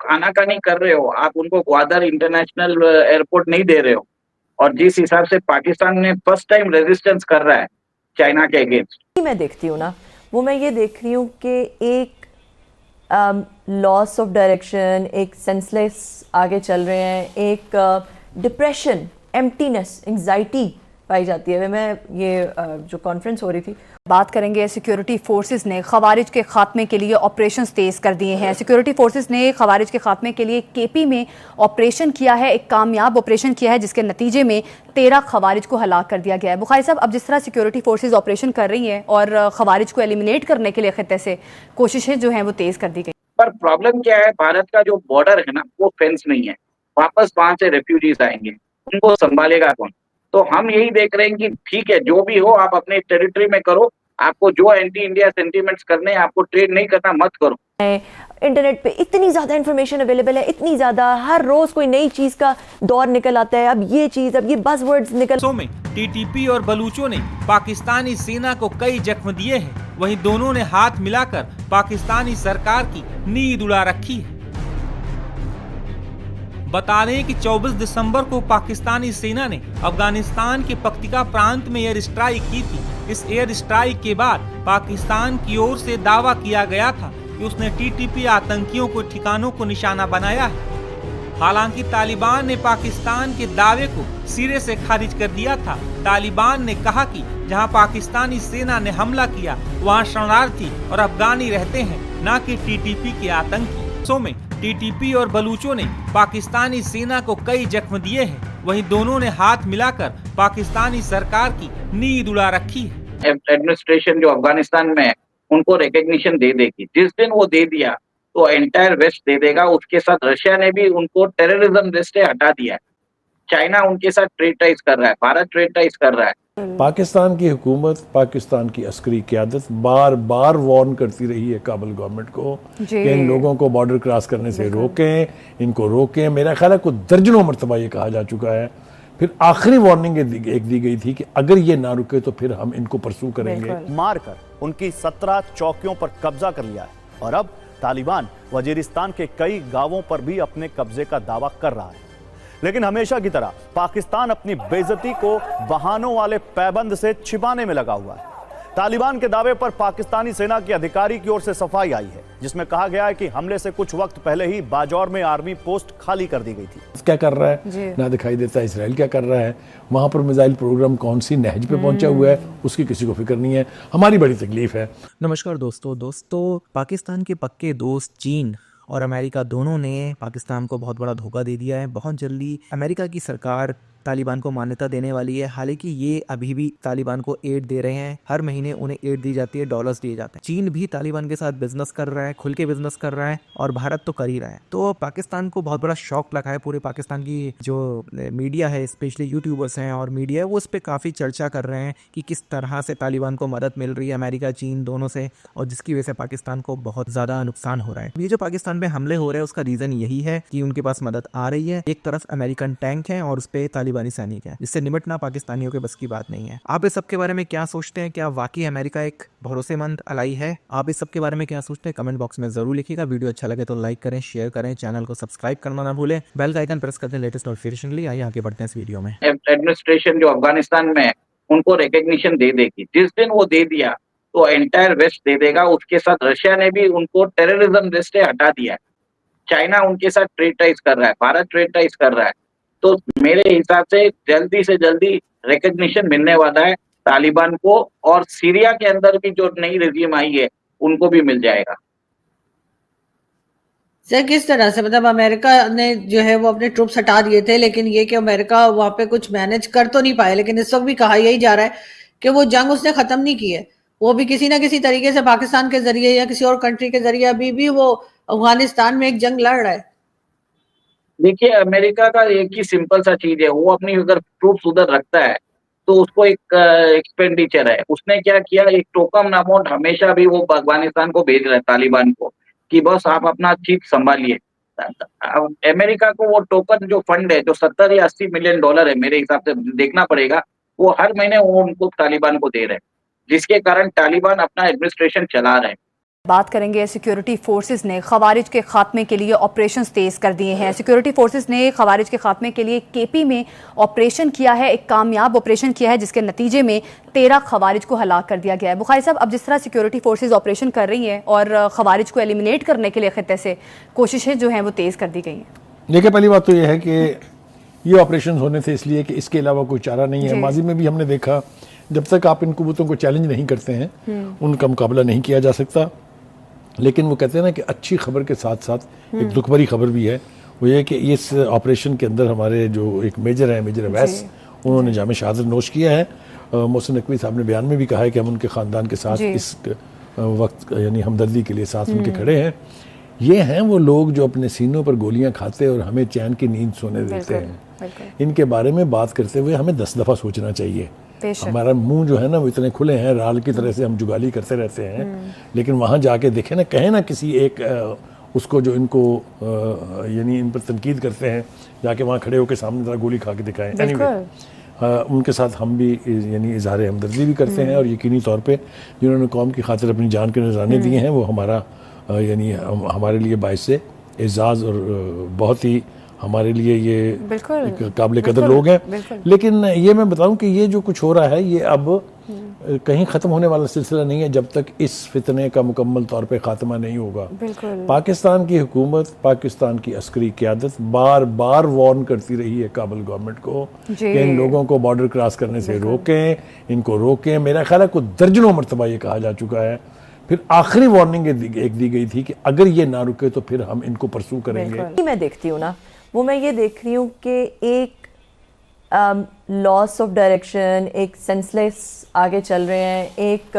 आनाकानी कर रहे हो, आप उनको ग्वादर इंटरनेशनल एयरपोर्ट नहीं दे रहे हो, और जिस हिसाब से पाकिस्तान ने फर्स्ट टाइम रेजिस्टेंस कर रहा है चाइना के अगेंस्ट। मैं देखती हूँ ना, वो मैं ये देख रही हूँ कि एक लॉस ऑफ डायरेक्शन, एक सेंसलेस आगे चल रहे हैं, एक डिप्रेशन, एम्प्टीनेस, एंग्जाइटी पाई जाती है। मैं ये जो कॉन्फ्रेंस हो रही थी, बात करेंगे। सिक्योरिटी फोर्सेस ने खवारिज के खात्मे के लिए ऑपरेशंस तेज़ कर दिए हैं। सिक्योरिटी फोर्सेस ने खवारिज के खात्मे के लिए केपी में ऑपरेशन किया है, एक कामयाब ऑपरेशन किया है, जिसके नतीजे में 13 खवारिज को हलाक कर दिया गया है। बुखारी साहब, अब जिस तरह सिक्योरिटी फोर्सेस ऑपरेशन कर रही हैं और खवारिज को एलिमिनेट करने के लिए खित्ते से कोशिशें जो हैं वो तेज़ कर दी गई, पर प्रॉब्लम क्या है, भारत का जो बॉर्डर है ना वो फेंस नहीं है, वापस वहां से रेफ्यूजीज आएंगे, उनको संभालेगा कौन? तो हम यही देख रहे हैं कि ठीक है, जो भी हो आप अपने टेरिटरी में करो, आपको जो एंटी इंडिया सेंटीमेंट्स करने हैं, आपको ट्रेड नहीं करना, मत करो। इंटरनेट पे इतनी ज़्यादा इन्फॉर्मेशन अवेलेबल है, इतनी ज़्यादा, हर रोज़ कोई नई चीज़ का दौर निकल आता है। अब ये चीज़, अब ये बज़वर्ड्स निकल। में टीटीपी और बलूचों ने पाकिस्तानी सेना को कई जख्म दिए हैं, वहीं दोनों ने हाथ मिलाकर पाकिस्तानी सरकार की नींद उड़ा रखी है। बता दें कि 24 दिसंबर को पाकिस्तानी सेना ने अफगानिस्तान के पक्तिका प्रांत में एयर स्ट्राइक की थी। इस एयर स्ट्राइक के बाद पाकिस्तान की ओर से दावा किया गया था कि उसने टीटीपी आतंकियों को ठिकानों को निशाना बनाया है। हालांकि तालिबान ने पाकिस्तान के दावे को सिरे से खारिज कर दिया था। तालिबान ने कहा कि जहां पाकिस्तानी सेना ने हमला किया वहां शरणार्थी और अफगानी रहते हैं, न कि टीटीपी के आतंकी। में टीटीपी और बलूचों ने पाकिस्तानी सेना को कई जख्म दिए हैं, वहीं दोनों ने हाथ मिलाकर पाकिस्तानी सरकार की नींद उड़ा रखी है। एडमिनिस्ट्रेशन जो अफगानिस्तान में है उनको रिकग्निशन दे देगी, जिस दिन वो दे दिया तो एंटायर वेस्ट दे देगा। उसके साथ रशिया ने भी उनको टेररिज्म लिस्ट से हटा दिया है। चाइना उनके साथ ट्रेड टाइज कर रहा है, भारत ट्रेड टाइज कर रहा है। पाकिस्तान की हुकूमत, पाकिस्तान की अस्करी क़यादत बार बार वार्न करती रही है काबुल गवर्नमेंट को कि इन लोगों को बॉर्डर क्रॉस करने से रोकें, इनको रोकें। मेरा ख्याल है कुछ दर्जनों मरतबा ये कहा जा चुका है। फिर आखिरी वार्निंग एक दी गई थी कि अगर ये ना रुके तो फिर हम इनको परसू करेंगे। मारकर उनकी 17 चौकियों पर कब्जा कर लिया है और अब तालिबान वजीरिस्तान के कई गांवों पर भी अपने कब्जे का दावा कर रहा है। लेकिन हमेशा की तरह पाकिस्तान अपनी बेइज्जती को बहानों वाले पैबंद से छिपाने में लगा हुआ है। तालिबान के दावे पर पाकिस्तानी सेना के अधिकारी की ओर से सफाई आई है, जिसमें कहा गया है कि हमले से कुछ वक्त पहले ही बाजौर में आर्मी पोस्ट खाली कर दी गई थी। क्या कर रहा है ना दिखाई देता है। इसराइल क्या कर रहा है, वहां पर मिसाइल प्रोग्राम कौन सी नहज पे पहुंचा हुआ है, उसकी किसी को फिक्र नहीं है। हमारी बड़ी तकलीफ है। नमस्कार दोस्तों, पाकिस्तान के पक्के दोस्त चीन और अमेरिका दोनों ने पाकिस्तान को बहुत बड़ा धोखा दे दिया है। बहुत जल्दी अमेरिका की सरकार तालिबान को मान्यता देने वाली है। हालांकि ये अभी भी तालिबान को एड दे रहे हैं, हर महीने उन्हें एड दी जाती है, डॉलर्स दिए जाते हैं। चीन भी तालिबान के साथ बिजनेस कर रहा है, खुल के बिजनेस कर रहा है, और भारत तो कर ही रहा है। तो पाकिस्तान को बहुत बड़ा शॉक लगा है। पूरे पाकिस्तान की जो मीडिया है, स्पेशली यूट्यूबर्स हैं और मीडिया है, वो इस पर काफ़ी चर्चा कर रहे हैं कि किस तरह से तालिबान को मदद मिल रही है अमेरिका चीन दोनों से, और जिसकी वजह से पाकिस्तान को बहुत ज़्यादा नुकसान हो रहा है। ये जो पाकिस्तान में हमले हो रहे हैं उसका रीज़न यही है कि उनके पास मदद आ रही है। एक तरफ अमेरिकन टैंक है और उस पर तालिबानी सैनिक है, जिससे निपटना पाकिस्तानियों के बस की बात नहीं है। आप इस सब के बारे में क्या सोचते हैं? क्या वाकई अमेरिका एक भरोसेमंद अलाई है? आप इस सब के बारे में क्या सोचते हैं? कमेंट बॉक्स में जरूर लिखिएगा। वीडियो अच्छा लगे तो लाइक करें, शेयर करें, चैनल को सब्सक्राइब करना ना भूलें, बेल का आइकन प्रेस कर दें लेटेस्ट नोटिफिकेशन के लिए। आइए आगे बढ़ते हैं इस वीडियो में। एडमिनिस्ट्रेशन जो अफगानिस्तान में है उनको रिकग्निशन दे देगी, जिस दिन वो दे दिया तो एंटायर वेस्ट दे देगा। उसके साथ रशिया ने भी उनको टेररिज्म लिस्ट से हटा दिया है। चाइना उनके साथ ट्रेड टाइज कर रहा है, भारत ट्रेड टाइज कर रहा है। तो मेरे हिसाब से जल्दी रिकग्निशन मिलने वाला है तालिबान को, और सीरिया के अंदर भी जो नई रेजिम आई है उनको भी मिल जाएगा। सर, किस तरह से, मतलब अमेरिका ने जो है वो अपने ट्रूप्स हटा दिए थे, लेकिन ये कि अमेरिका वहां पे कुछ मैनेज कर तो नहीं पाए। लेकिन इस वक्त भी कहा यही जा रहा है कि वो जंग उसने खत्म नहीं की है, वो भी किसी ना किसी तरीके से पाकिस्तान के जरिए या किसी और कंट्री के जरिए अभी भी वो अफगानिस्तान में एक जंग लड़ रहा है। देखिए, अमेरिका का एक ही सिंपल सा चीज है, वो अपनी अगर ट्रूप्स उधर रखता है तो उसको एक एक्सपेंडिचर है। उसने क्या किया, एक टोकन अमाउंट हमेशा भी वो अफगानिस्तान को भेज रहा है, तालिबान को, कि बस आप अपना चीज संभालिए। अमेरिका को वो टोकन जो फंड है, जो 70 या 80 मिलियन डॉलर है, मेरे हिसाब से देखना पड़ेगा, वो हर महीने वो उनको तालिबान को दे रहे हैं, जिसके कारण तालिबान अपना एडमिनिस्ट्रेशन चला रहे हैं। बात करेंगे। सिक्योरिटी फोर्सेस ने खवारिज के खात्मे के लिए ऑपरेशंस तेज कर दिए हैं। सिक्योरिटी फोर्सेस ने खवारिज के खात्मे के लिए केपी में ऑपरेशन किया है, एक कामयाब ऑपरेशन किया है, जिसके नतीजे में 13 खवारिज को हलाक कर दिया गया है। बुखारी साहब, अब जिस तरह सिक्योरिटी फोर्सेस ऑपरेशन कर रही हैं और खवारिज को एलिमिनेट करने के लिए खित्ते से कोशिशें जो हैं वो तेज कर दी गई हैं। देखिए, पहली बात तो यह है कि ये ऑपरेशन होने थे इसलिए कि इसके अलावा कोई चारा नहीं है। माजी में भी हमने देखा, जब तक आप इन कुव्वतों को चैलेंज नहीं करते हैं उनका मुकाबला नहीं किया जा सकता। लेकिन वो कहते हैं ना कि अच्छी खबर के साथ साथ एक दुख भरी खबर भी है। वो ये कि इस ऑपरेशन के अंदर हमारे जो एक मेजर हैं, मेजर अवैस, उन्होंने जामे शहादत नोश किया है। मोहसिन नकवी साहब ने बयान में भी कहा है कि हम उनके ख़ानदान के साथ इस वक्त यानी हमदर्दी के लिए साथ उनके खड़े हैं। ये हैं वो लोग जो अपने सीनों पर गोलियां खाते और हमें चैन की नींद सोने देते हैं। इनके बारे में बात करते हुए हमें 10 दफ़ा सोचना चाहिए। हमारा मुंह जो है ना वो इतने खुले हैं, राल की तरह से हम जुगाली करते रहते हैं। लेकिन वहाँ जाके देखें ना, कहें ना किसी एक उसको जो इनको यानी इन पर तनकीद करते हैं, जाके वहाँ खड़े होकर सामने जरा गोली खा के दिखाएं। एनीवे, उनके साथ हम भी यानी इजहार हमदर्दी भी करते हैं और यकीनी तौर पे जिन्होंने कौम की खातिर अपनी जान के नजराने दिए हैं वो हमारा यानी हमारे लिए बाइस एजाज़ और बहुत ही हमारे लिए ये काबिल कदर लोग हैं। लेकिन ये मैं बताऊं कि ये जो कुछ हो रहा है ये अब कहीं ख़त्म होने वाला सिलसिला नहीं है जब तक इस फितने का मुकम्मल तौर पे ख़ात्मा नहीं होगा। पाकिस्तान की हुकूमत, पाकिस्तान की अस्करी क़यादत बार बार वार्न करती रही है काबुल गवर्नमेंट को कि इन लोगों को बॉर्डर क्रॉस करने से रोकें, इनको रोकें। मेरा ख्याल है कुछ दर्जनों मरतबा ये कहा जा चुका है। फिर आखिरी वार्निंग एक दी गई थी कि अगर ये ना रुके तो फिर हम इनको परसू करेंगे। मैं देखती हूँ ना, वो मैं ये देख रही हूँ कि एक लॉस ऑफ डायरेक्शन, एक सेंसलेस आगे चल रहे हैं, एक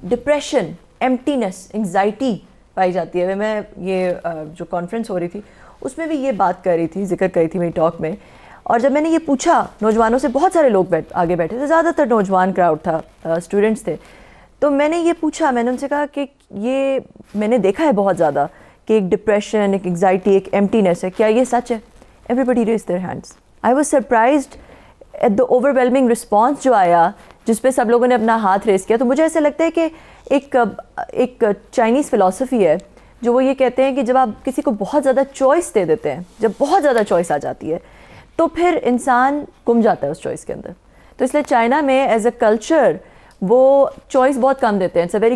डिप्रेशन, एम्प्टीनेस, एंग्जाइटी पाई जाती है। मैं ये जो कॉन्फ्रेंस हो रही थी उसमें भी ये बात कर रही थी, जिक्र करी थी मेरी टॉक में। और जब मैंने ये पूछा नौजवानों से, बहुत सारे लोग आगे बैठे थे, ज़्यादातर नौजवान क्राउड था, स्टूडेंट्स थे, तो मैंने ये पूछा, मैंने उनसे कहा कि ये मैंने देखा है बहुत ज़्यादा कि एक डिप्रेशन, एक एंग्जाइटी, एक एम्प्टीनेस है, क्या ये सच है? Everybody raise their hands. I was surprised at the overwhelming response जो आया, जिस पे सब लोगों ने अपना हाथ रेस किया। तो मुझे ऐसा लगता है कि एक चाइनीज़ फ़िलासफ़ी है जो वो ये कहते हैं कि जब आप किसी को बहुत ज़्यादा चॉइस दे देते हैं, जब बहुत ज़्यादा चॉइस आ जाती है तो फिर इंसान गुम जाता है उस चॉइस के अंदर। तो इसलिए चाइना में एज अ कल्चर वो चॉइस बहुत कम देते हैं। इट्स अ वेरी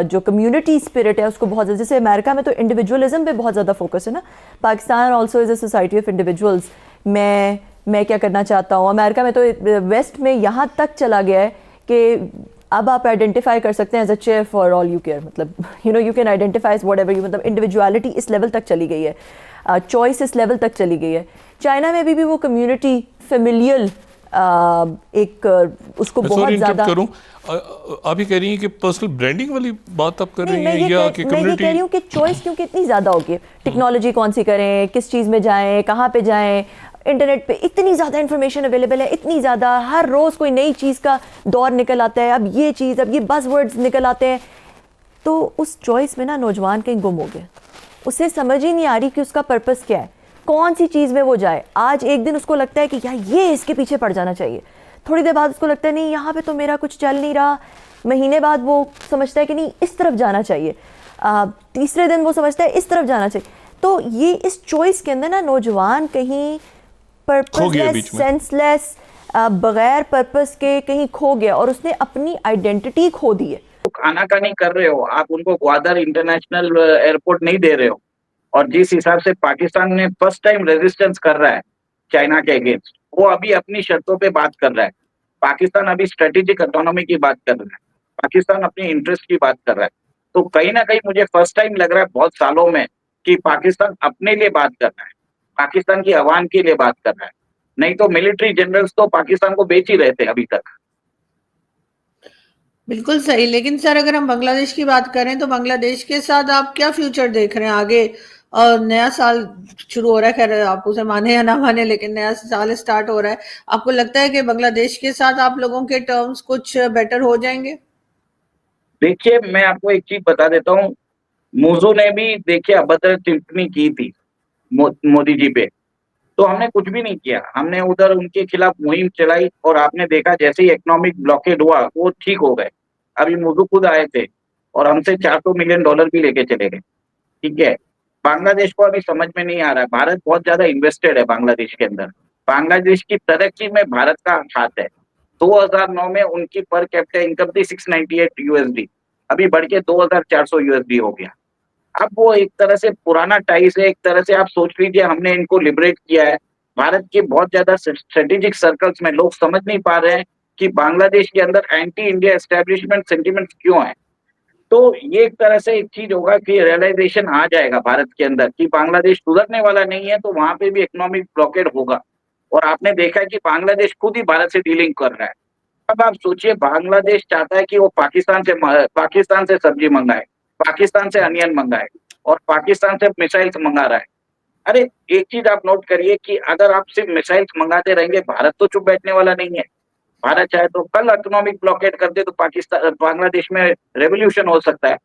जो कम्युनिटी स्पिरिट है उसको बहुत ज़्यादा, जैसे अमेरिका में तो इंडिविजुअलिज्म पे बहुत ज़्यादा फोकस है ना। Pakistan also is a society of individuals. मैं क्या करना चाहता हूँ। अमेरिका में तो वेस्ट में यहाँ तक चला गया है कि अब आप आइडेंटिफाई कर सकते हैं as a chair for all you care, मतलब you can identify whatever you, मतलब इंडिविजुअलिटी इस लेवल तक चली गई है, चॉइस इस लेवल तक चली गई है। चाइना में भी वो कम्युनिटी फेमिलियल एक उसको बहुत ज्यादा करूं, आप ये कह रही हैं कि पर्सनल ब्रांडिंग वाली बात आप कर रही हैं या कि मैं ये कह रही हूँ कि चॉइस क्योंकि इतनी ज़्यादा होगी, टेक्नोलॉजी कौन सी करें, किस चीज़ में जाएं, कहाँ पे जाएं, इंटरनेट पे इतनी ज़्यादा इन्फॉर्मेशन अवेलेबल है, इतनी ज़्यादा, हर रोज़ कोई नई चीज़ का दौर निकल आता है, अब ये चीज़, अब ये बज़वर्ड्स निकल आते हैं। तो उस चॉइस में ना नौजवान कहीं गुम हो गया, उसे समझ ही नहीं आ रही कि उसका पर्पस क्या है, कौन सी चीज़ में वो जाए। आज एक दिन उसको लगता है कि यार ये इसके पीछे पड़ जाना चाहिए, थोड़ी देर बाद उसको लगता है नहीं यहाँ पे तो मेरा कुछ चल नहीं रहा, महीने बाद वो समझता है कि नहीं इस तरफ जाना चाहिए, तीसरे दिन वो समझता है इस तरफ जाना चाहिए। तो ये इस चॉइस के अंदर ना नौजवान कहीं पर्पसलेस, सेंसलेस, बगैर पर्पस के कहीं खो गया और उसने अपनी आइडेंटिटी खो दी है। तो आनाकानी कर रहे हो आप, उनको ग्वादर इंटरनेशनल एयरपोर्ट नहीं दे रहे हो, और जिस हिसाब से पाकिस्तान ने फर्स्ट टाइम रेजिस्टेंस कर रहा है चाइना के अगेंस्ट, वो अभी अपनी शर्तों पे बात कर रहा है। पाकिस्तान अभी स्ट्रेटेजिक ऑटोनॉमी की बात कर रहा है, पाकिस्तान अपनी इंटरेस्ट की बात कर रहा है। तो कहीं ना कहीं मुझे फर्स्ट टाइम लग रहा है बहुत सालों में कि पाकिस्तान अपने लिए बात कर रहा है, पाकिस्तान की अवाम के लिए बात कर रहा है। नहीं तो मिलिट्री जनरल्स तो पाकिस्तान को बेच ही रहे थे अभी तक। बिल्कुल सही। लेकिन सर अगर हम बांग्लादेश की बात करें तो बांग्लादेश के साथ आप क्या फ्यूचर देख रहे हैं आगे? नया साल शुरू हो रहा है, खैर आप उसे माने या ना माने, लेकिन नया साल स्टार्ट हो रहा है। आपको लगता है कि बांग्लादेश के साथ आप लोगों के टर्म्स कुछ बेटर हो जाएंगे? देखिए, मैं आपको एक चीज बता देता हूँ, मोजू ने भी देखिए अभद्र टिप्पणी की थी मोदी जी पे, तो हमने कुछ भी नहीं किया। हमने उधर उनके खिलाफ मुहिम चलाई और आपने देखा जैसे ही इकोनॉमिक ब्लॉकेड हुआ वो ठीक हो गए। अभी मोदी खुद आए थे, और हमसे $400 मिलियन भी लेके चले गए। ठीक है, बांग्लादेश को अभी समझ में नहीं आ रहा है, भारत बहुत ज्यादा इन्वेस्टेड है बांग्लादेश के अंदर, बांग्लादेश की तरक्की में भारत का हाथ है। 2009 में उनकी पर कैपिटा इनकम थी $698, अभी बढ़ के $2400 हो गया। अब वो एक तरह से पुराना टाइस है, एक तरह से आप सोच लीजिए हमने इनको लिबरेट किया है। भारत के बहुत ज्यादा स्ट्रेटेजिक सर्कल्स में लोग समझ नहीं पा रहे हैं कि बांग्लादेश के अंदर एंटी इंडिया एस्टेब्लिशमेंट सेंटिमेंट क्यों है। तो ये एक तरह से एक चीज होगा कि रियलाइजेशन आ जाएगा भारत के अंदर कि बांग्लादेश सुधरने वाला नहीं है, तो वहां पे भी इकोनॉमिक ब्लॉकेड होगा। और आपने देखा है कि बांग्लादेश खुद ही भारत से डीलिंग कर रहा है। अब आप सोचिए, बांग्लादेश चाहता है कि वो पाकिस्तान से सब्जी मंगाए, पाकिस्तान से अनियन मंगाए और पाकिस्तान से मिसाइल्स मंगा रहा है। अरे एक चीज आप नोट करिए कि अगर आप सिर्फ मिसाइल्स मंगाते रहेंगे, भारत तो चुप बैठने वाला नहीं है। भारत चाहे तो कल इकोनॉमिक ब्लॉकेड कर दे तो बांग्लादेश में रेवोल्यूशन हो सकता है।